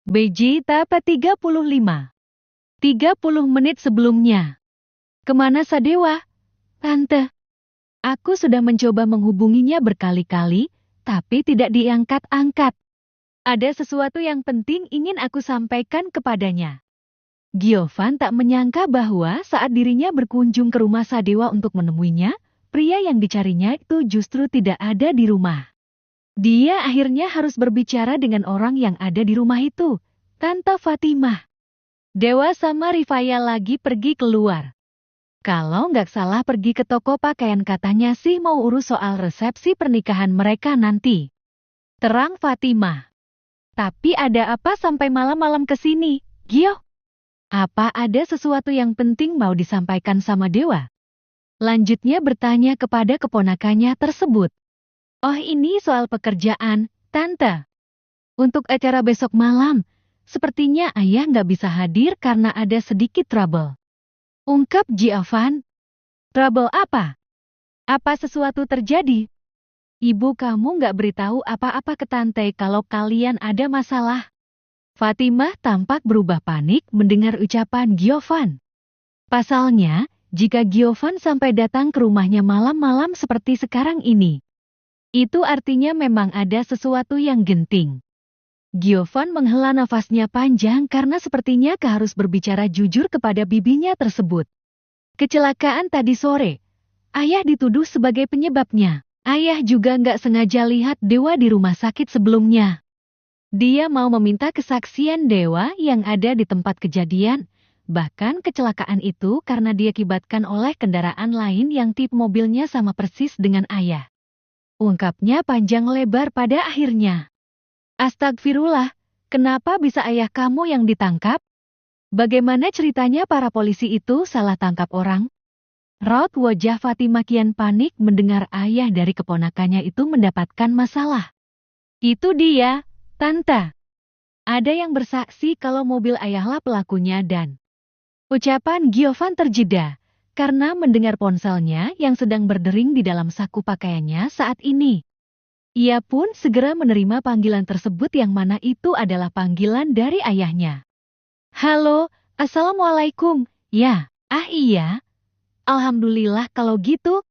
BJ Tapa 35. 30 menit sebelumnya. Kemana Sadewa? Tante. Aku sudah mencoba menghubunginya berkali-kali, tapi tidak diangkat-angkat. Ada sesuatu yang penting ingin aku sampaikan kepadanya. Giovan tak menyangka bahwa saat dirinya berkunjung ke rumah Sadewa untuk menemuinya, pria yang dicarinya itu justru tidak ada di rumah. Dia akhirnya harus berbicara dengan orang yang ada di rumah itu, Tante Fatimah. Dewa sama Rifaya lagi pergi keluar. Kalau nggak salah pergi ke toko pakaian, katanya sih mau urus soal resepsi pernikahan mereka nanti. Terang Fatimah. Tapi ada apa sampai malam-malam kesini, Gio? Apa ada sesuatu yang penting mau disampaikan sama Dewa? Lanjutnya bertanya kepada keponakannya tersebut. Oh, ini soal pekerjaan, Tante. Untuk acara besok malam, sepertinya ayah nggak bisa hadir karena ada sedikit trouble. Ungkap Giovan. Trouble apa? Apa sesuatu terjadi? Ibu kamu nggak beritahu apa-apa ke tante kalau kalian ada masalah. Fatimah tampak berubah panik mendengar ucapan Giovan. Pasalnya, jika Giovan sampai datang ke rumahnya malam-malam seperti sekarang ini, itu artinya memang ada sesuatu yang genting. Giovan menghela nafasnya panjang karena sepertinya harus berbicara jujur kepada bibinya tersebut. Kecelakaan tadi sore, ayah dituduh sebagai penyebabnya. Ayah juga nggak sengaja lihat Dewa di rumah sakit sebelumnya. Dia mau meminta kesaksian Dewa yang ada di tempat kejadian. Bahkan kecelakaan itu karena diakibatkan oleh kendaraan lain yang tipe mobilnya sama persis dengan ayah. Ungkapnya panjang lebar pada akhirnya. Astagfirullah, kenapa bisa ayah kamu yang ditangkap? Bagaimana ceritanya para polisi itu salah tangkap orang? Raut wajah Fatimah kian panik mendengar ayah dari keponakannya itu mendapatkan masalah. Itu dia, Tante. Ada yang bersaksi kalau mobil ayahlah pelakunya dan... Ucapan Giovan terjeda, karena mendengar ponselnya yang sedang berdering di dalam saku pakaiannya saat ini. Ia pun segera menerima panggilan tersebut yang mana itu adalah panggilan dari ayahnya. Halo, Assalamualaikum, ya, iya. Alhamdulillah kalau gitu.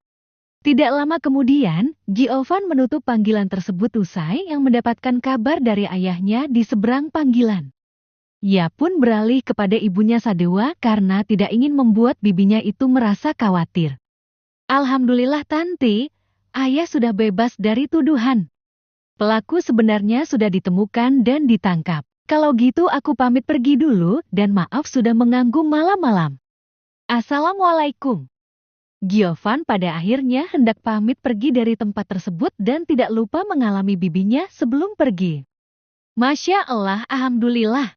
Tidak lama kemudian, Giovan menutup panggilan tersebut usai yang mendapatkan kabar dari ayahnya di seberang panggilan. Ia pun beralih kepada ibunya Sadewa karena tidak ingin membuat bibinya itu merasa khawatir. Alhamdulillah Tante, ayah sudah bebas dari tuduhan. Pelaku sebenarnya sudah ditemukan dan ditangkap. Kalau gitu aku pamit pergi dulu dan maaf sudah mengganggu malam-malam. Assalamualaikum. Giovan pada akhirnya hendak pamit pergi dari tempat tersebut dan tidak lupa mengalami bibinya sebelum pergi. Masya Allah, Alhamdulillah.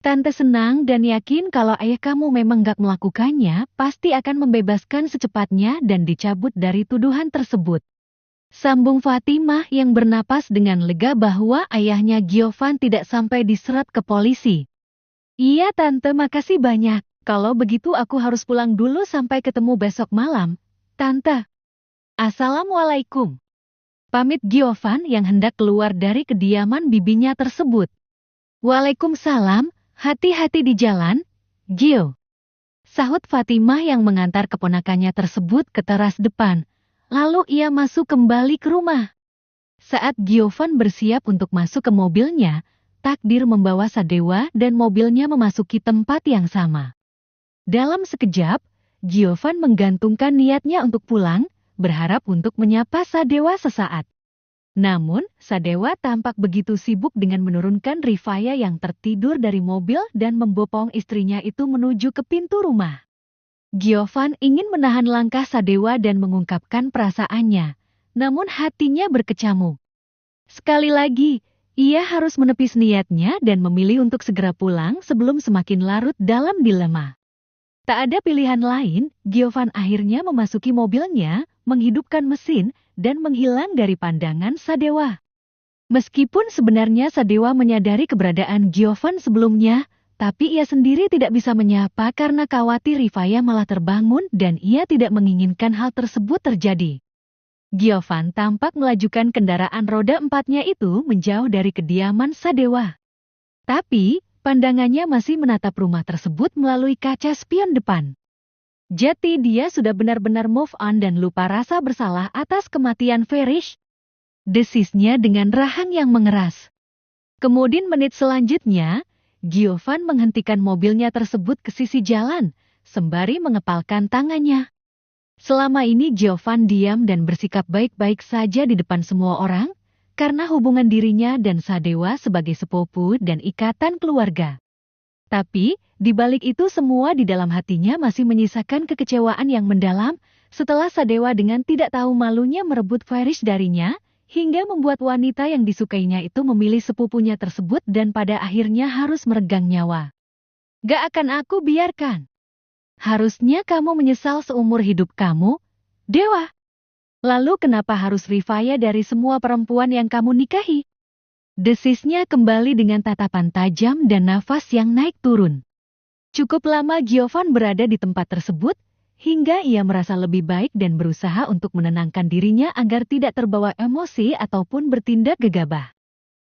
Tante senang dan yakin kalau ayah kamu memang gak melakukannya, pasti akan membebaskan secepatnya dan dicabut dari tuduhan tersebut. Sambung Fatimah yang bernapas dengan lega bahwa ayahnya Giovan tidak sampai diserat ke polisi. Iya Tante, makasih banyak. Kalau begitu aku harus pulang dulu sampai ketemu besok malam, Tante. Assalamualaikum. Pamit Giovan yang hendak keluar dari kediaman bibinya tersebut. Waalaikumsalam, hati-hati di jalan, Gio. Sahut Fatimah yang mengantar keponakannya tersebut ke teras depan. Lalu ia masuk kembali ke rumah. Saat Giovan bersiap untuk masuk ke mobilnya, takdir membawa Sadewa dan mobilnya memasuki tempat yang sama. Dalam sekejap, Giovan menggantungkan niatnya untuk pulang, berharap untuk menyapa Sadewa sesaat. Namun, Sadewa tampak begitu sibuk dengan menurunkan Rifaya yang tertidur dari mobil dan membopong istrinya itu menuju ke pintu rumah. Giovan ingin menahan langkah Sadewa dan mengungkapkan perasaannya, namun hatinya berkecamuk. Sekali lagi, ia harus menepis niatnya dan memilih untuk segera pulang sebelum semakin larut dalam dilema. Tak ada pilihan lain, Giovan akhirnya memasuki mobilnya, menghidupkan mesin, dan menghilang dari pandangan Sadewa. Meskipun sebenarnya Sadewa menyadari keberadaan Giovan sebelumnya, tapi ia sendiri tidak bisa menyapa karena khawatir Rifaya malah terbangun dan ia tidak menginginkan hal tersebut terjadi. Giovan tampak melajukan kendaraan roda 4-nya itu menjauh dari kediaman Sadewa. Tapi, pandangannya masih menatap rumah tersebut melalui kaca spion depan. Jadi dia sudah benar-benar move on dan lupa rasa bersalah atas kematian Farish. Desisnya dengan rahang yang mengeras. Kemudian menit selanjutnya, Giovan menghentikan mobilnya tersebut ke sisi jalan, sembari mengepalkan tangannya. Selama ini Giovan diam dan bersikap baik-baik saja di depan semua orang, karena hubungan dirinya dan Sadewa sebagai sepupu dan ikatan keluarga. Tapi, di balik itu semua di dalam hatinya masih menyisakan kekecewaan yang mendalam setelah Sadewa dengan tidak tahu malunya merebut Farish darinya, hingga membuat wanita yang disukainya itu memilih sepupunya tersebut dan pada akhirnya harus meregang nyawa. Gak akan aku biarkan. Harusnya kamu menyesal seumur hidup kamu, Dewa. Lalu kenapa harus Rifaya dari semua perempuan yang kamu nikahi? Desisnya kembali dengan tatapan tajam dan nafas yang naik turun. Cukup lama Giovan berada di tempat tersebut, hingga ia merasa lebih baik dan berusaha untuk menenangkan dirinya agar tidak terbawa emosi ataupun bertindak gegabah.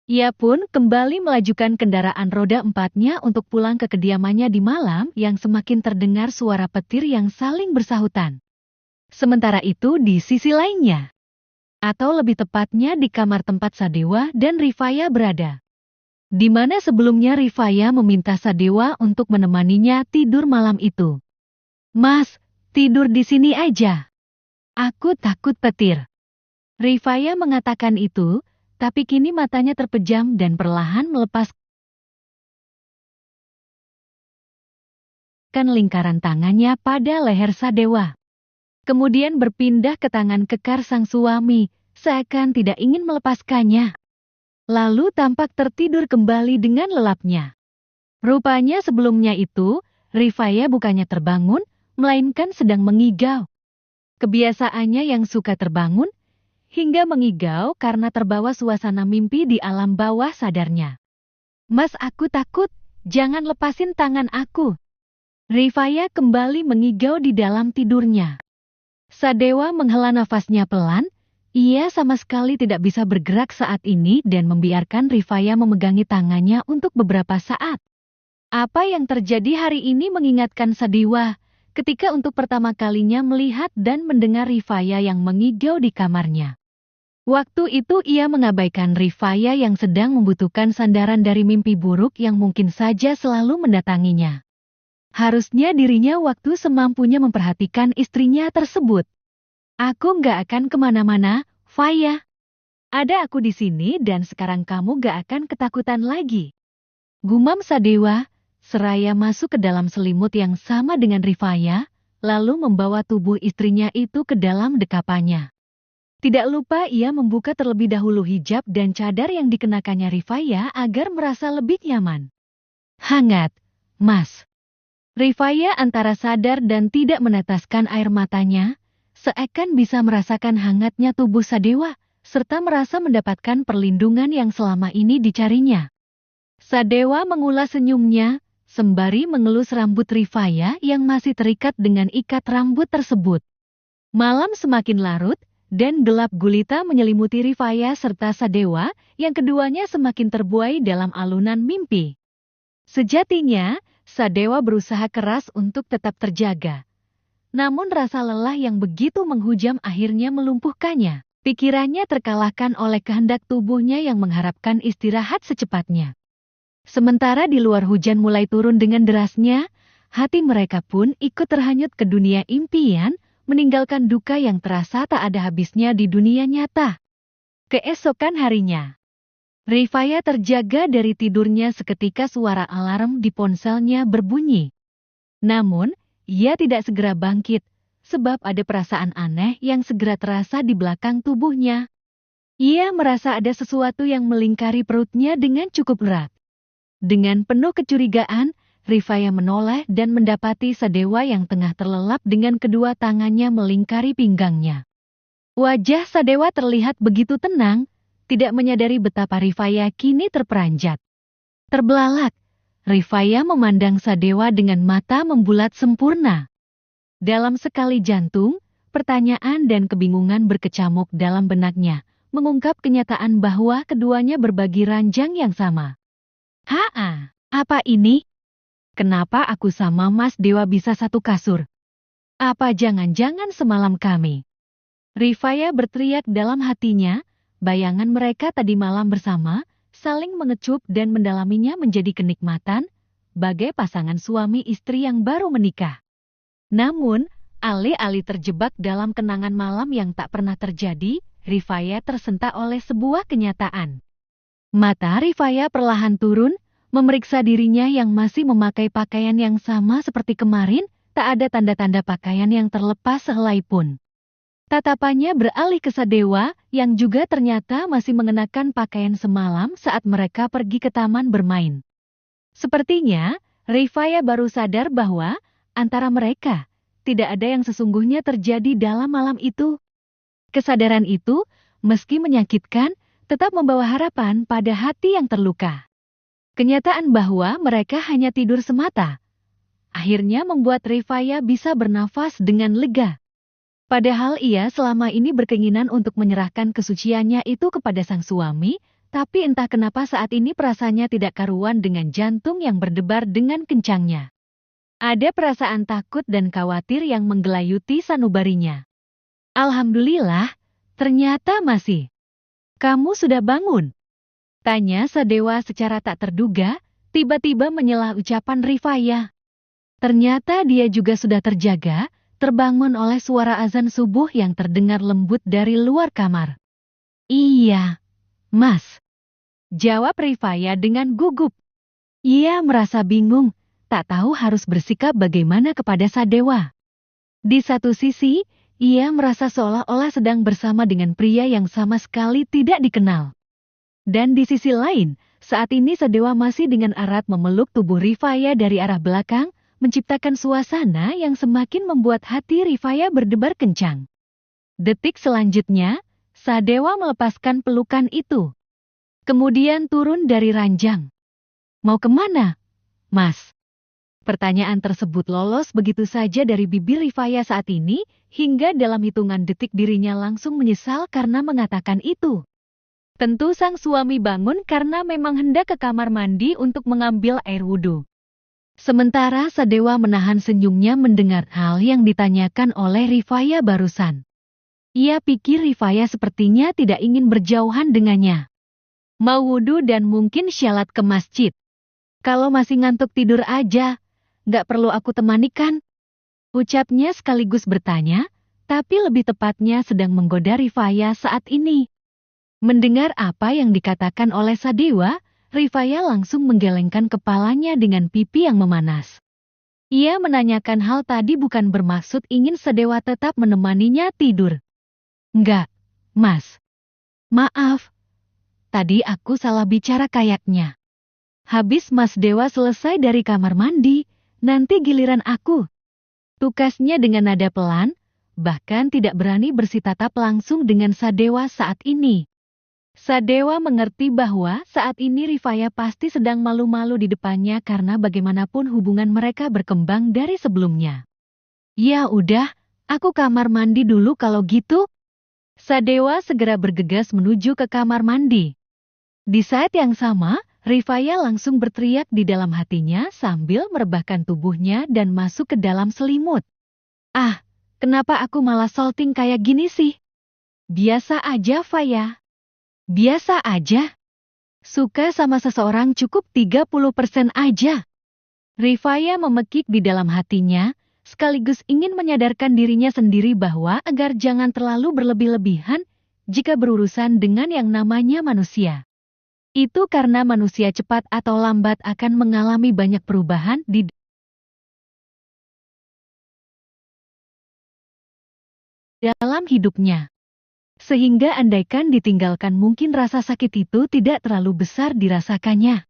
Ia pun kembali melajukan kendaraan roda empatnya untuk pulang ke kediamannya di malam yang semakin terdengar suara petir yang saling bersahutan. Sementara itu di sisi lainnya, atau lebih tepatnya di kamar tempat Sadewa dan Rifaya berada. Di mana sebelumnya Rifaya meminta Sadewa untuk menemaninya tidur malam itu. Mas, tidur di sini aja. Aku takut petir. Rifaya mengatakan itu, tapi kini matanya terpejam dan perlahan melepaskan lingkaran tangannya pada leher Sadewa. Kemudian berpindah ke tangan kekar sang suami, seakan tidak ingin melepaskannya. Lalu tampak tertidur kembali dengan lelapnya. Rupanya sebelumnya itu, Rifaya bukannya terbangun, melainkan sedang mengigau. Kebiasaannya yang suka terbangun, hingga mengigau karena terbawa suasana mimpi di alam bawah sadarnya. Mas, aku takut, jangan lepasin tangan aku. Rifaya kembali mengigau di dalam tidurnya. Sadewa menghela nafasnya pelan, ia sama sekali tidak bisa bergerak saat ini dan membiarkan Rifaya memegangi tangannya untuk beberapa saat. Apa yang terjadi hari ini mengingatkan Sadewa ketika untuk pertama kalinya melihat dan mendengar Rifaya yang mengigau di kamarnya. Waktu itu ia mengabaikan Rifaya yang sedang membutuhkan sandaran dari mimpi buruk yang mungkin saja selalu mendatanginya. Harusnya dirinya waktu semampunya memperhatikan istrinya tersebut. Aku gak akan kemana-mana, Faya. Ada aku di sini dan sekarang kamu gak akan ketakutan lagi. Gumam Sadewa, seraya masuk ke dalam selimut yang sama dengan Rifaya, lalu membawa tubuh istrinya itu ke dalam dekapannya. Tidak lupa ia membuka terlebih dahulu hijab dan cadar yang dikenakannya Rifaya agar merasa lebih nyaman. Hangat, Mas. Rifaya antara sadar dan tidak meneteskan air matanya, seakan bisa merasakan hangatnya tubuh Sadewa, serta merasa mendapatkan perlindungan yang selama ini dicarinya. Sadewa mengulas senyumnya, sembari mengelus rambut Rifaya yang masih terikat dengan ikat rambut tersebut. Malam semakin larut, dan gelap gulita menyelimuti Rifaya serta Sadewa, yang keduanya semakin terbuai dalam alunan mimpi. Sejatinya, Sadewa berusaha keras untuk tetap terjaga. Namun rasa lelah yang begitu menghujam akhirnya melumpuhkannya. Pikirannya terkalahkan oleh kehendak tubuhnya yang mengharapkan istirahat secepatnya. Sementara di luar hujan mulai turun dengan derasnya, hati mereka pun ikut terhanyut ke dunia impian, meninggalkan duka yang terasa tak ada habisnya di dunia nyata. Keesokan harinya, Rifaya terjaga dari tidurnya seketika suara alarm di ponselnya berbunyi. Namun, ia tidak segera bangkit, sebab ada perasaan aneh yang segera terasa di belakang tubuhnya. Ia merasa ada sesuatu yang melingkari perutnya dengan cukup erat. Dengan penuh kecurigaan, Rifaya menoleh dan mendapati Sadewa yang tengah terlelap dengan kedua tangannya melingkari pinggangnya. Wajah Sadewa terlihat begitu tenang, tidak menyadari betapa Rifaya kini terperanjat. Terbelalak, Rifaya memandang Sadewa dengan mata membulat sempurna. Dalam sekali jantung, pertanyaan dan kebingungan berkecamuk dalam benaknya, mengungkap kenyataan bahwa keduanya berbagi ranjang yang sama. Haa, apa ini? Kenapa aku sama Mas Dewa bisa satu kasur? Apa jangan-jangan semalam kami? Rifaya berteriak dalam hatinya, bayangan mereka tadi malam bersama, saling mengecup dan mendalaminya menjadi kenikmatan, bagai pasangan suami istri yang baru menikah. Namun, alih-alih terjebak dalam kenangan malam yang tak pernah terjadi, Rifaya tersentak oleh sebuah kenyataan. Mata Rifaya perlahan turun, memeriksa dirinya yang masih memakai pakaian yang sama seperti kemarin, tak ada tanda-tanda pakaian yang terlepas sehelai pun. Tatapannya beralih ke Sadewa, yang juga ternyata masih mengenakan pakaian semalam saat mereka pergi ke taman bermain. Sepertinya, Rifaya baru sadar bahwa, antara mereka, tidak ada yang sesungguhnya terjadi dalam malam itu. Kesadaran itu, meski menyakitkan, tetap membawa harapan pada hati yang terluka. Kenyataan bahwa mereka hanya tidur semata, akhirnya membuat Rifaya bisa bernafas dengan lega. Padahal ia selama ini berkeinginan untuk menyerahkan kesuciannya itu kepada sang suami, tapi entah kenapa saat ini perasaannya tidak karuan dengan jantung yang berdebar dengan kencangnya. Ada perasaan takut dan khawatir yang menggelayuti sanubarinya. Alhamdulillah, ternyata masih. Kamu sudah bangun? Tanya Sadewa secara tak terduga, tiba-tiba menyelah ucapan Rifaya. Ternyata dia juga sudah terjaga, terbangun oleh suara azan subuh yang terdengar lembut dari luar kamar. Iya, Mas. Jawab Rifaya dengan gugup. Ia merasa bingung, tak tahu harus bersikap bagaimana kepada Sadewa. Di satu sisi, ia merasa seolah-olah sedang bersama dengan pria yang sama sekali tidak dikenal. Dan di sisi lain, saat ini Sadewa masih dengan erat memeluk tubuh Rifaya dari arah belakang, menciptakan suasana yang semakin membuat hati Rifaya berdebar kencang. Detik selanjutnya, Sadewa melepaskan pelukan itu. Kemudian turun dari ranjang. Mau kemana, Mas? Pertanyaan tersebut lolos begitu saja dari bibir Rifaya saat ini, hingga dalam hitungan detik dirinya langsung menyesal karena mengatakan itu. Tentu sang suami bangun karena memang hendak ke kamar mandi untuk mengambil air wudhu. Sementara Sadewa menahan senyumnya mendengar hal yang ditanyakan oleh Rifaya barusan. Ia pikir Rifaya sepertinya tidak ingin berjauhan dengannya. Mau wudhu dan mungkin syalat ke masjid. Kalau masih ngantuk tidur aja, gak perlu aku temani kan? Ucapnya sekaligus bertanya, tapi lebih tepatnya sedang menggoda Rifaya saat ini. Mendengar apa yang dikatakan oleh Sadewa, Rifaya langsung menggelengkan kepalanya dengan pipi yang memanas. Ia menanyakan hal tadi bukan bermaksud ingin Sadewa tetap menemaninya tidur. Enggak, Mas. Maaf. Tadi aku salah bicara kayaknya. Habis Mas Dewa selesai dari kamar mandi, nanti giliran aku. Tukasnya dengan nada pelan, bahkan tidak berani bersitatap langsung dengan Sadewa saat ini. Sadewa mengerti bahwa saat ini Rifaya pasti sedang malu-malu di depannya karena bagaimanapun hubungan mereka berkembang dari sebelumnya. Ya udah, aku kamar mandi dulu kalau gitu. Sadewa segera bergegas menuju ke kamar mandi. Di saat yang sama, Rifaya langsung berteriak di dalam hatinya sambil merebahkan tubuhnya dan masuk ke dalam selimut. Ah, kenapa aku malah salting kayak gini sih? Biasa aja, Faya. Biasa aja. Suka sama seseorang cukup 30% aja. Rifaya memekik di dalam hatinya, sekaligus ingin menyadarkan dirinya sendiri bahwa agar jangan terlalu berlebih-lebihan jika berurusan dengan yang namanya manusia. Itu karena manusia cepat atau lambat akan mengalami banyak perubahan di dalam hidupnya. Sehingga andaikan ditinggalkan mungkin rasa sakit itu tidak terlalu besar dirasakannya.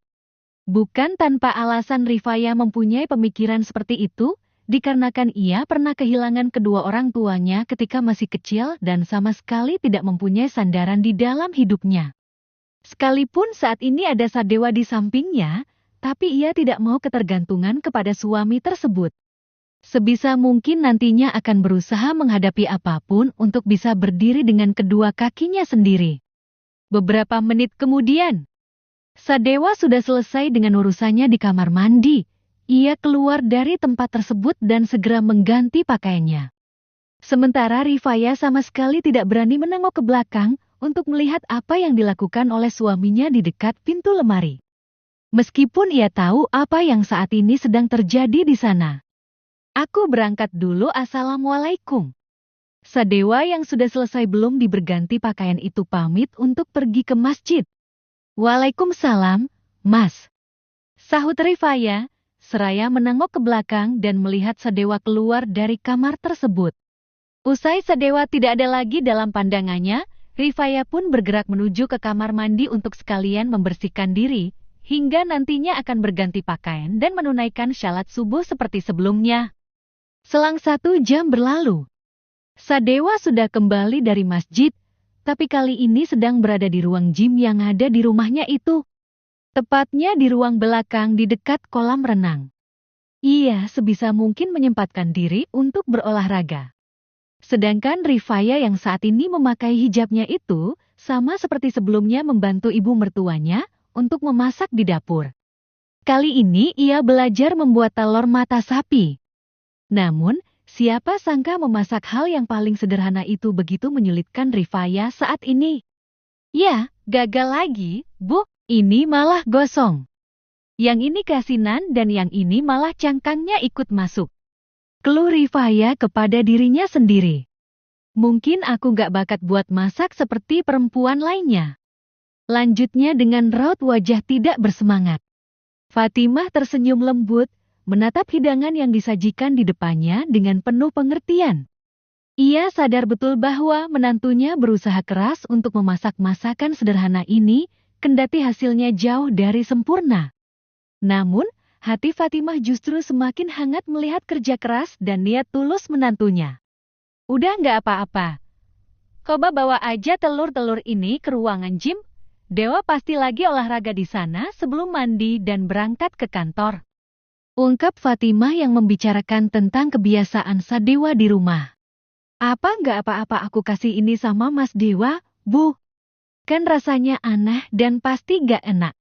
Bukan tanpa alasan Rifaya mempunyai pemikiran seperti itu, dikarenakan ia pernah kehilangan kedua orang tuanya ketika masih kecil dan sama sekali tidak mempunyai sandaran di dalam hidupnya. Sekalipun saat ini ada Sadewa di sampingnya, tapi ia tidak mau ketergantungan kepada suami tersebut. Sebisa mungkin nantinya akan berusaha menghadapi apapun untuk bisa berdiri dengan kedua kakinya sendiri. Beberapa menit kemudian, Sadewa sudah selesai dengan urusannya di kamar mandi. Ia keluar dari tempat tersebut dan segera mengganti pakaiannya. Sementara Rifaya sama sekali tidak berani menengok ke belakang untuk melihat apa yang dilakukan oleh suaminya di dekat pintu lemari. Meskipun ia tahu apa yang saat ini sedang terjadi di sana. Aku berangkat dulu, assalamualaikum. Sadewa yang sudah selesai belum berganti pakaian itu pamit untuk pergi ke masjid. Waalaikumsalam, Mas. Sahut Rifaya, seraya menengok ke belakang dan melihat Sadewa keluar dari kamar tersebut. Usai Sadewa tidak ada lagi dalam pandangannya, Rifaya pun bergerak menuju ke kamar mandi untuk sekalian membersihkan diri, hingga nantinya akan berganti pakaian dan menunaikan syalat subuh seperti sebelumnya. Selang 1 jam berlalu. Sadewa sudah kembali dari masjid, tapi kali ini sedang berada di ruang gym yang ada di rumahnya itu. Tepatnya di ruang belakang di dekat kolam renang. Ia sebisa mungkin menyempatkan diri untuk berolahraga. Sedangkan Rifaya yang saat ini memakai hijabnya itu, sama seperti sebelumnya membantu ibu mertuanya untuk memasak di dapur. Kali ini ia belajar membuat telur mata sapi. Namun, siapa sangka memasak hal yang paling sederhana itu begitu menyulitkan Rifaya saat ini. Ya, gagal lagi, Bu. Ini malah gosong. Yang ini kasinan dan yang ini malah cangkangnya ikut masuk. Keluh Rifaya kepada dirinya sendiri. Mungkin aku gak bakat buat masak seperti perempuan lainnya. Lanjutnya dengan raut wajah tidak bersemangat. Fatimah tersenyum lembut, menatap hidangan yang disajikan di depannya dengan penuh pengertian. Ia sadar betul bahwa menantunya berusaha keras untuk memasak masakan sederhana ini, kendati hasilnya jauh dari sempurna. Namun, hati Fatimah justru semakin hangat melihat kerja keras dan niat tulus menantunya. Udah nggak apa-apa. Coba bawa aja telur-telur ini ke ruangan gym. Dewa pasti lagi olahraga di sana sebelum mandi dan berangkat ke kantor. Ungkap Fatimah yang membicarakan tentang kebiasaan Sadewa di rumah. Apa nggak apa-apa aku kasih ini sama Mas Dewa, Bu? Kan rasanya aneh dan pasti gak enak.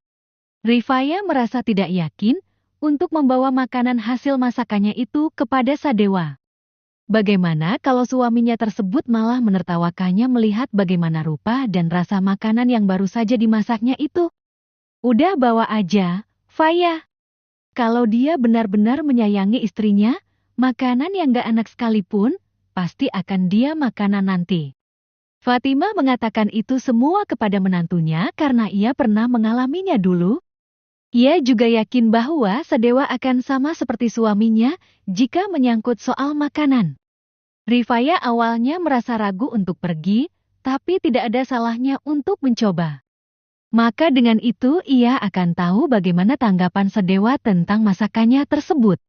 Rifaya merasa tidak yakin untuk membawa makanan hasil masakannya itu kepada Sadewa. Bagaimana kalau suaminya tersebut malah menertawakannya melihat bagaimana rupa dan rasa makanan yang baru saja dimasaknya itu? Udah bawa aja, Faya. Kalau dia benar-benar menyayangi istrinya, makanan yang gak enak sekalipun, pasti akan dia makanan nanti. Fatimah mengatakan itu semua kepada menantunya karena ia pernah mengalaminya dulu. Ia juga yakin bahwa Sadewa akan sama seperti suaminya jika menyangkut soal makanan. Rifaya awalnya merasa ragu untuk pergi, tapi tidak ada salahnya untuk mencoba. Maka dengan itu ia akan tahu bagaimana tanggapan Sadewa tentang masakannya tersebut.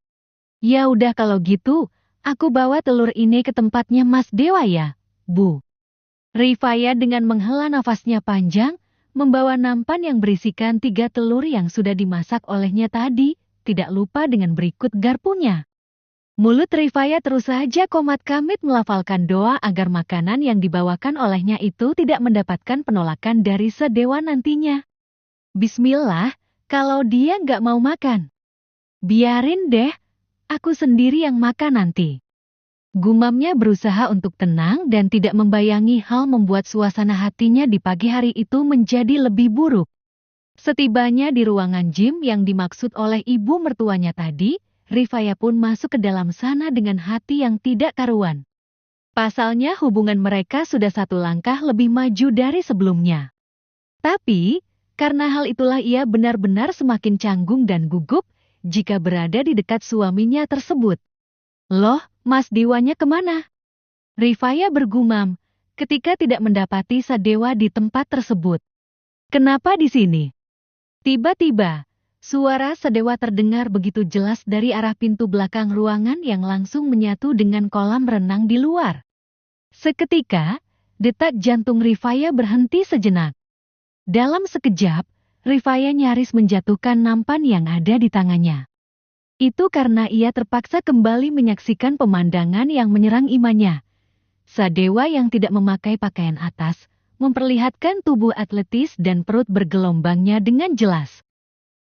Ya udah kalau gitu, aku bawa telur ini ke tempatnya Mas Dewa ya, Bu. Rifaya dengan menghela nafasnya panjang, membawa nampan yang berisikan 3 telur yang sudah dimasak olehnya tadi, tidak lupa dengan berikut garpunya. Mulut Rifaya terus saja komat kamit melafalkan doa agar makanan yang dibawakan olehnya itu tidak mendapatkan penolakan dari Sadewa nantinya. Bismillah, kalau dia nggak mau makan. Biarin deh, aku sendiri yang makan nanti. Gumamnya berusaha untuk tenang dan tidak membayangi hal membuat suasana hatinya di pagi hari itu menjadi lebih buruk. Setibanya di ruangan gym yang dimaksud oleh ibu mertuanya tadi, Rifaya pun masuk ke dalam sana dengan hati yang tidak karuan. Pasalnya hubungan mereka sudah 1 langkah lebih maju dari sebelumnya. Tapi, karena hal itulah ia benar-benar semakin canggung dan gugup jika berada di dekat suaminya tersebut. Loh, Mas Dewanya kemana? Rifaya bergumam ketika tidak mendapati Sadewa di tempat tersebut. Kenapa di sini? Tiba-tiba, suara Sadewa terdengar begitu jelas dari arah pintu belakang ruangan yang langsung menyatu dengan kolam renang di luar. Seketika, detak jantung Rifaya berhenti sejenak. Dalam sekejap, Rifaya nyaris menjatuhkan nampan yang ada di tangannya. Itu karena ia terpaksa kembali menyaksikan pemandangan yang menyerang imannya. Sadewa yang tidak memakai pakaian atas, memperlihatkan tubuh atletis dan perut bergelombangnya dengan jelas.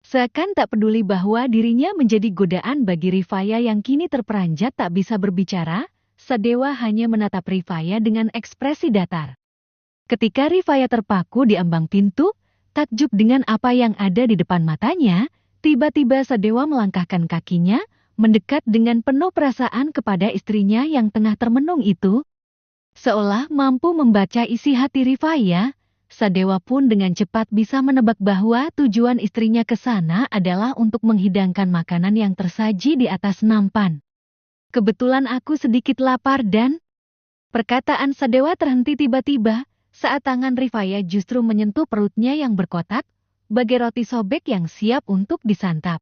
Seakan tak peduli bahwa dirinya menjadi godaan bagi Rifaya yang kini terperanjat tak bisa berbicara, Sadewa hanya menatap Rifaya dengan ekspresi datar. Ketika Rifaya terpaku di ambang pintu, takjub dengan apa yang ada di depan matanya, tiba-tiba Sadewa melangkahkan kakinya, mendekat dengan penuh perasaan kepada istrinya yang tengah termenung itu. Seolah mampu membaca isi hati Rifaya, Sadewa pun dengan cepat bisa menebak bahwa tujuan istrinya ke sana adalah untuk menghidangkan makanan yang tersaji di atas nampan. Kebetulan aku sedikit lapar dan... Perkataan Sadewa terhenti tiba-tiba, saat tangan Rifaya justru menyentuh perutnya yang berkotak, bagai roti sobek yang siap untuk disantap.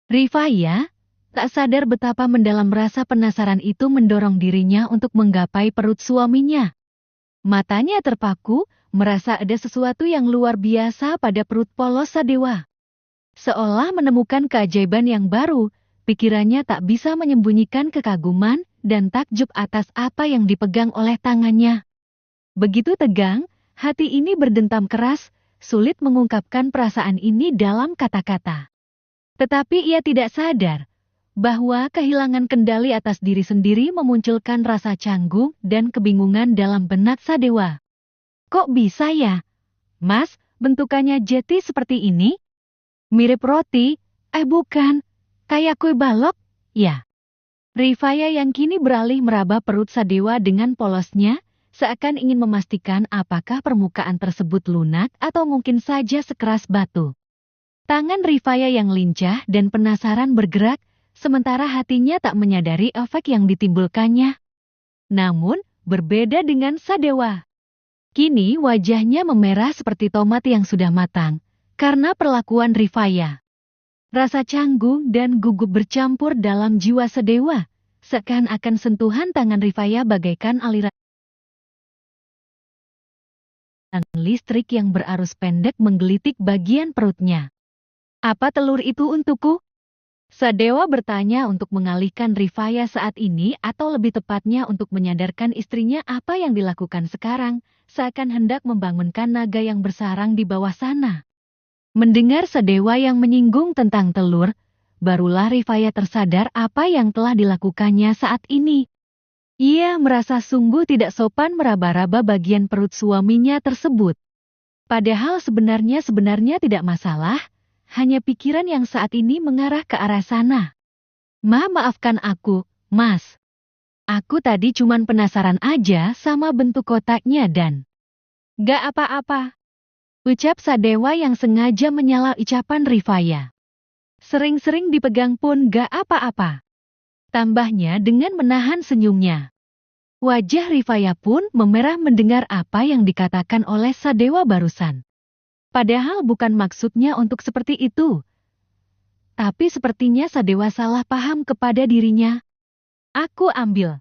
Rifaya, tak sadar betapa mendalam rasa penasaran itu mendorong dirinya untuk menggapai perut suaminya. Matanya terpaku, merasa ada sesuatu yang luar biasa pada perut polos Sadewa. Seolah menemukan keajaiban yang baru, pikirannya tak bisa menyembunyikan kekaguman dan takjub atas apa yang dipegang oleh tangannya. Begitu tegang, hati ini berdentam keras, sulit mengungkapkan perasaan ini dalam kata-kata. Tetapi ia tidak sadar bahwa kehilangan kendali atas diri sendiri memunculkan rasa canggung dan kebingungan dalam benak Sadewa. Kok bisa ya? Mas, bentukannya jeti seperti ini? Mirip roti? Bukan. Kayak kue balok? Ya. Rifaya yang kini beralih meraba perut Sadewa dengan polosnya, seakan ingin memastikan apakah permukaan tersebut lunak atau mungkin saja sekeras batu. Tangan Rifaya yang lincah dan penasaran bergerak, sementara hatinya tak menyadari efek yang ditimbulkannya. Namun, berbeda dengan Sadewa. Kini wajahnya memerah seperti tomat yang sudah matang, karena perlakuan Rifaya. Rasa canggung dan gugup bercampur dalam jiwa Sadewa, seakan-akan sentuhan tangan Rifaya bagaikan aliran listrik yang berarus pendek menggelitik bagian perutnya. Apa telur itu untukku? Sadewa bertanya untuk mengalihkan Rifaya saat ini atau lebih tepatnya untuk menyadarkan istrinya apa yang dilakukan sekarang, seakan hendak membangunkan naga yang bersarang di bawah sana. Mendengar Sadewa yang menyinggung tentang telur, barulah Rifaya tersadar apa yang telah dilakukannya saat ini. Ia merasa sungguh tidak sopan meraba-raba bagian perut suaminya tersebut. Padahal sebenarnya tidak masalah, hanya pikiran yang saat ini mengarah ke arah sana. Maafkan aku, Mas. Aku tadi cuman penasaran aja sama bentuk kotaknya dan... Gak apa-apa. Ucap Sadewa yang sengaja menyela ucapan Rifaya. Sering-sering dipegang pun gak apa-apa. Tambahnya dengan menahan senyumnya. Wajah Rifaya pun memerah mendengar apa yang dikatakan oleh Sadewa barusan. Padahal bukan maksudnya untuk seperti itu. Tapi sepertinya Sadewa salah paham kepada dirinya. Aku ambil.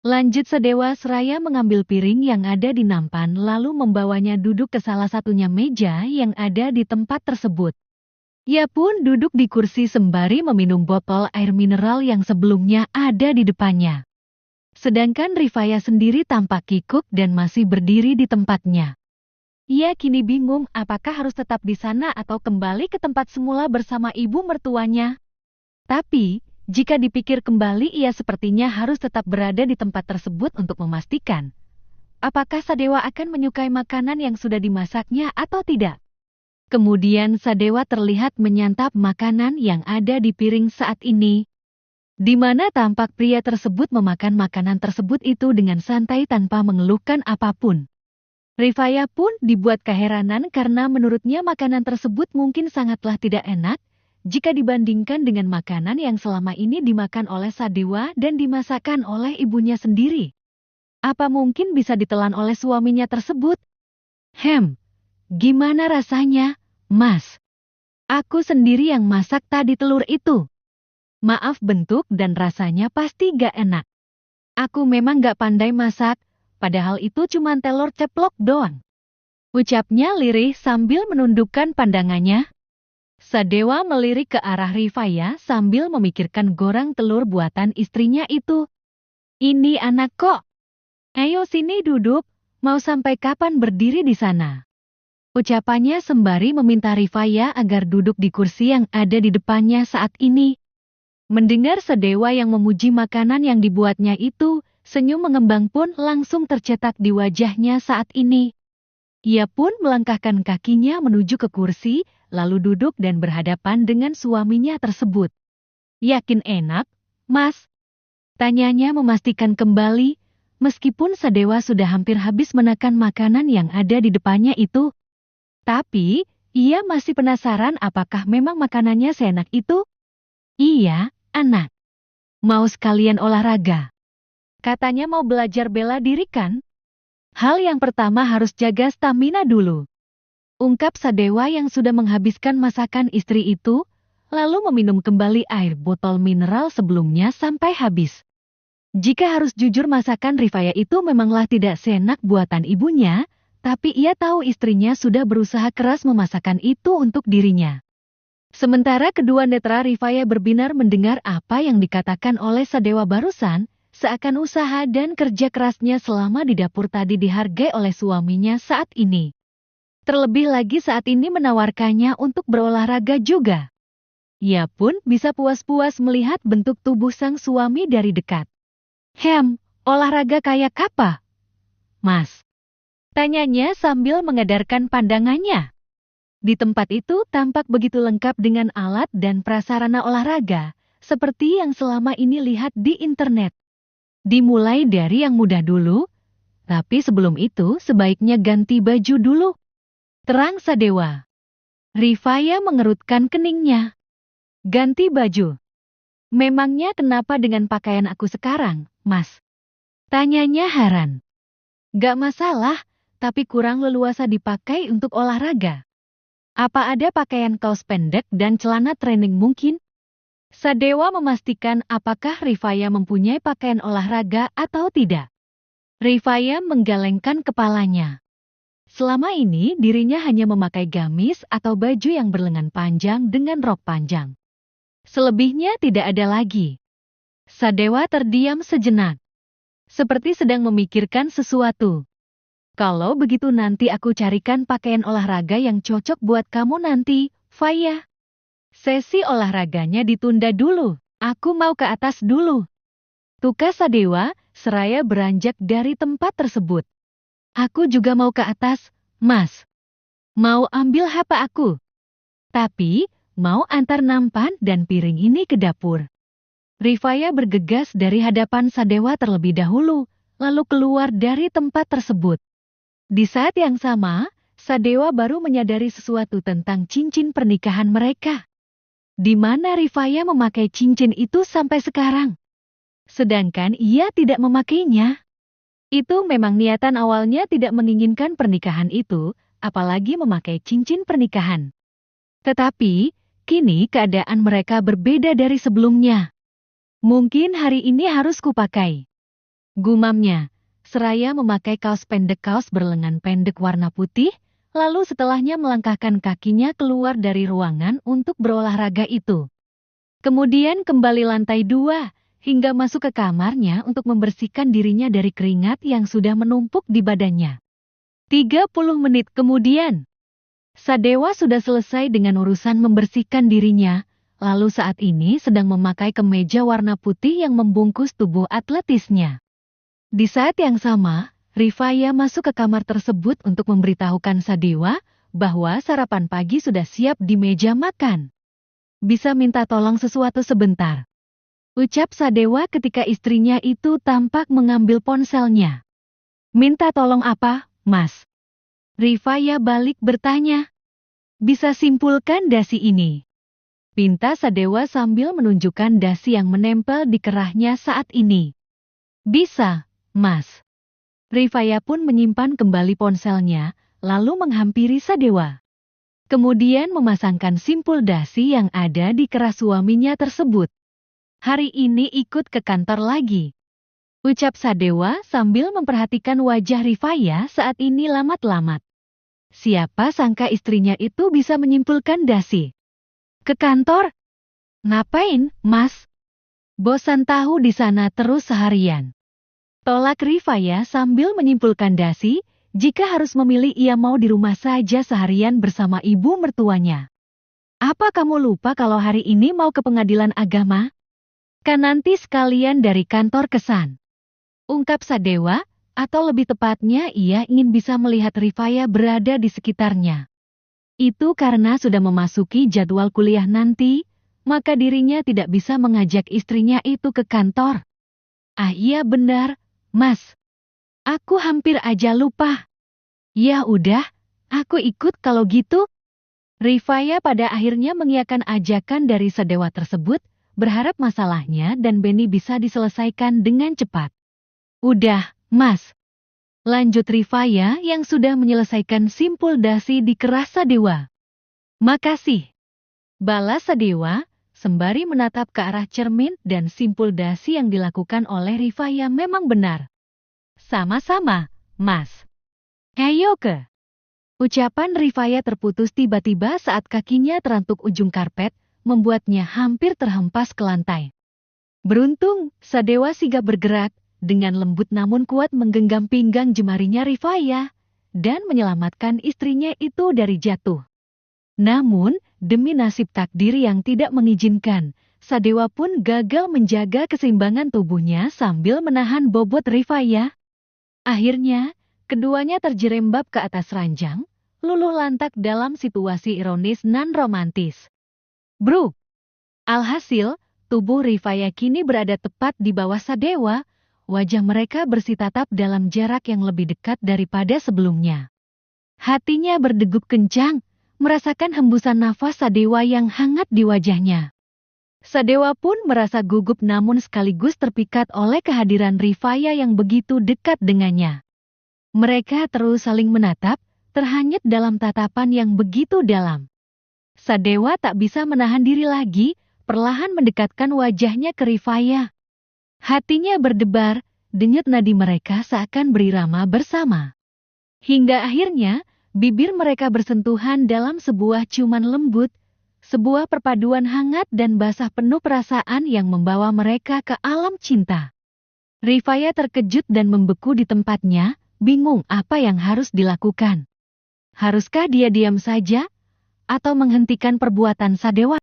Lanjut Sadewa seraya mengambil piring yang ada di nampan lalu membawanya duduk ke salah satunya meja yang ada di tempat tersebut. Ia pun duduk di kursi sembari meminum botol air mineral yang sebelumnya ada di depannya. Sedangkan Rifaya sendiri tampak kikuk dan masih berdiri di tempatnya. Ia kini bingung apakah harus tetap di sana atau kembali ke tempat semula bersama ibu mertuanya. Tapi, jika dipikir kembali ia sepertinya harus tetap berada di tempat tersebut untuk memastikan apakah Sadewa akan menyukai makanan yang sudah dimasaknya atau tidak. Kemudian Sadewa terlihat menyantap makanan yang ada di piring saat ini, di mana tampak pria tersebut memakan makanan tersebut itu dengan santai tanpa mengeluhkan apapun. Rifaya pun dibuat keheranan karena menurutnya makanan tersebut mungkin sangatlah tidak enak jika dibandingkan dengan makanan yang selama ini dimakan oleh Sadewa dan dimasakkan oleh ibunya sendiri. Apa mungkin bisa ditelan oleh suaminya tersebut? Gimana rasanya, Mas? Aku sendiri yang masak tadi telur itu. Maaf bentuk dan rasanya pasti gak enak. Aku memang gak pandai masak, padahal itu cuma telur ceplok doang. Ucapnya lirih sambil menundukkan pandangannya. Sadewa melirik ke arah Rifaya sambil memikirkan goreng telur buatan istrinya itu. Ini anak kok. Ayo sini duduk, mau sampai kapan berdiri di sana? Ucapannya sembari meminta Rifaya agar duduk di kursi yang ada di depannya saat ini. Mendengar Sadewa yang memuji makanan yang dibuatnya itu, senyum mengembang pun langsung tercetak di wajahnya saat ini. Ia pun melangkahkan kakinya menuju ke kursi, lalu duduk dan berhadapan dengan suaminya tersebut. Yakin enak, Mas? Tanyanya memastikan kembali, meskipun Sadewa sudah hampir habis menekan makanan yang ada di depannya itu. Tapi, ia masih penasaran apakah memang makanannya seenak itu? Iya, anak. Mau sekalian olahraga. Katanya mau belajar bela diri kan? Hal yang pertama harus jaga stamina dulu. Ungkap Sadewa yang sudah menghabiskan masakan istri itu, lalu meminum kembali air botol mineral sebelumnya sampai habis. Jika harus jujur, masakan Rifaya itu memanglah tidak seenak buatan ibunya, tapi ia tahu istrinya sudah berusaha keras memasakkan itu untuk dirinya. Sementara kedua netra Rifaya berbinar mendengar apa yang dikatakan oleh Sadewa barusan, seakan usaha dan kerja kerasnya selama di dapur tadi dihargai oleh suaminya saat ini. Terlebih lagi saat ini menawarkannya untuk berolahraga juga. Ia pun bisa puas-puas melihat bentuk tubuh sang suami dari dekat. Olahraga kayak apa, Mas? Tanyanya sambil mengedarkan pandangannya. Di tempat itu tampak begitu lengkap dengan alat dan prasarana olahraga, seperti yang selama ini lihat di internet. Dimulai dari yang mudah dulu, tapi sebelum itu sebaiknya ganti baju dulu. Terang Sadewa. Rifaya mengerutkan keningnya. Ganti baju. Memangnya kenapa dengan pakaian aku sekarang, Mas? Tanyanya heran. Gak masalah, tapi kurang leluasa dipakai untuk olahraga. Apa ada pakaian kaos pendek dan celana training mungkin? Sadewa memastikan apakah Rifaya mempunyai pakaian olahraga atau tidak. Rifaya menggelengkan kepalanya. Selama ini dirinya hanya memakai gamis atau baju yang berlengan panjang dengan rok panjang. Selebihnya tidak ada lagi. Sadewa terdiam sejenak. Seperti sedang memikirkan sesuatu. Kalau begitu nanti aku carikan pakaian olahraga yang cocok buat kamu nanti, Faya. Sesi olahraganya ditunda dulu, aku mau ke atas dulu. Tukas Sadewa, seraya beranjak dari tempat tersebut. Aku juga mau ke atas, Mas. Mau ambil HP aku. Tapi, mau antar nampan dan piring ini ke dapur. Rifaya bergegas dari hadapan Sadewa terlebih dahulu, lalu keluar dari tempat tersebut. Di saat yang sama, Sadewa baru menyadari sesuatu tentang cincin pernikahan mereka. Di mana Rifaya memakai cincin itu sampai sekarang. Sedangkan ia tidak memakainya. Itu memang niatan awalnya tidak menginginkan pernikahan itu, apalagi memakai cincin pernikahan. Tetapi, kini keadaan mereka berbeda dari sebelumnya. Mungkin hari ini harus kupakai. Gumamnya. Seraya memakai kaos berlengan pendek warna putih, lalu setelahnya melangkahkan kakinya keluar dari ruangan untuk berolahraga itu. Kemudian kembali lantai 2, hingga masuk ke kamarnya untuk membersihkan dirinya dari keringat yang sudah menumpuk di badannya. 30 menit kemudian, Sadewa sudah selesai dengan urusan membersihkan dirinya, lalu saat ini sedang memakai kemeja warna putih yang membungkus tubuh atletisnya. Di saat yang sama, Rifaya masuk ke kamar tersebut untuk memberitahukan Sadewa bahwa sarapan pagi sudah siap di meja makan. Bisa minta tolong sesuatu sebentar, ucap Sadewa ketika istrinya itu tampak mengambil ponselnya. Minta tolong apa, Mas? Rifaya balik bertanya. Bisa simpulkan dasi ini, pinta Sadewa sambil menunjukkan dasi yang menempel di kerahnya saat ini. Bisa, Mas. Rifaya pun menyimpan kembali ponselnya, lalu menghampiri Sadewa. Kemudian memasangkan simpul dasi yang ada di kerah suaminya tersebut. Hari ini ikut ke kantor lagi, ucap Sadewa sambil memperhatikan wajah Rifaya saat ini lamat-lamat. Siapa sangka istrinya itu bisa menyimpulkan dasi. Ke kantor? Ngapain, Mas? Bosan tahu di sana terus seharian. Tolak Rifaya sambil menyimpulkan dasi, jika harus memilih ia mau di rumah saja seharian bersama ibu mertuanya. Apa kamu lupa kalau hari ini mau ke pengadilan agama? Kan nanti sekalian dari kantor kesan. Ungkap Sadewa, atau lebih tepatnya ia ingin bisa melihat Rifaya berada di sekitarnya. Itu karena sudah memasuki jadwal kuliah nanti, maka dirinya tidak bisa mengajak istrinya itu ke kantor. Ah iya benar, Mas. Aku hampir aja lupa. Ya udah, aku ikut kalau gitu. Rifaya pada akhirnya mengiyakan ajakan dari Sadewa tersebut, berharap masalahnya dan Benny bisa diselesaikan dengan cepat. Udah, Mas. Lanjut Rifaya yang sudah menyelesaikan simpul dasi di keras Sadewa. Makasih. Balas Sadewa, sembari menatap ke arah cermin dan simpul dasi yang dilakukan oleh Rifaya memang benar. Sama-sama, Mas. Ayo ke. Ucapan Rifaya terputus tiba-tiba saat kakinya terantuk ujung karpet, membuatnya hampir terhempas ke lantai. Beruntung, Sadewa sigap bergerak, dengan lembut namun kuat menggenggam pinggang jemarinya Rifaya, dan menyelamatkan istrinya itu dari jatuh. Namun, demi nasib takdir yang tidak mengizinkan, Sadewa pun gagal menjaga keseimbangan tubuhnya sambil menahan bobot Rifaya. Akhirnya, keduanya terjerembab ke atas ranjang, luluh lantak dalam situasi ironis nan romantis. Bro! Alhasil, tubuh Rifaya kini berada tepat di bawah Sadewa, wajah mereka bersitatap dalam jarak yang lebih dekat daripada sebelumnya. Hatinya berdegup kencang, merasakan hembusan nafas Sadewa yang hangat di wajahnya. Sadewa pun merasa gugup namun sekaligus terpikat oleh kehadiran Rifaya yang begitu dekat dengannya. Mereka terus saling menatap, terhanyut dalam tatapan yang begitu dalam. Sadewa tak bisa menahan diri lagi, perlahan mendekatkan wajahnya ke Rifaya. Hatinya berdebar, denyut nadi mereka seakan berirama bersama. Hingga akhirnya, bibir mereka bersentuhan dalam sebuah ciuman lembut, sebuah perpaduan hangat dan basah penuh perasaan yang membawa mereka ke alam cinta. Rifaya terkejut dan membeku di tempatnya, bingung apa yang harus dilakukan. Haruskah dia diam saja? Atau menghentikan perbuatan Sadewa?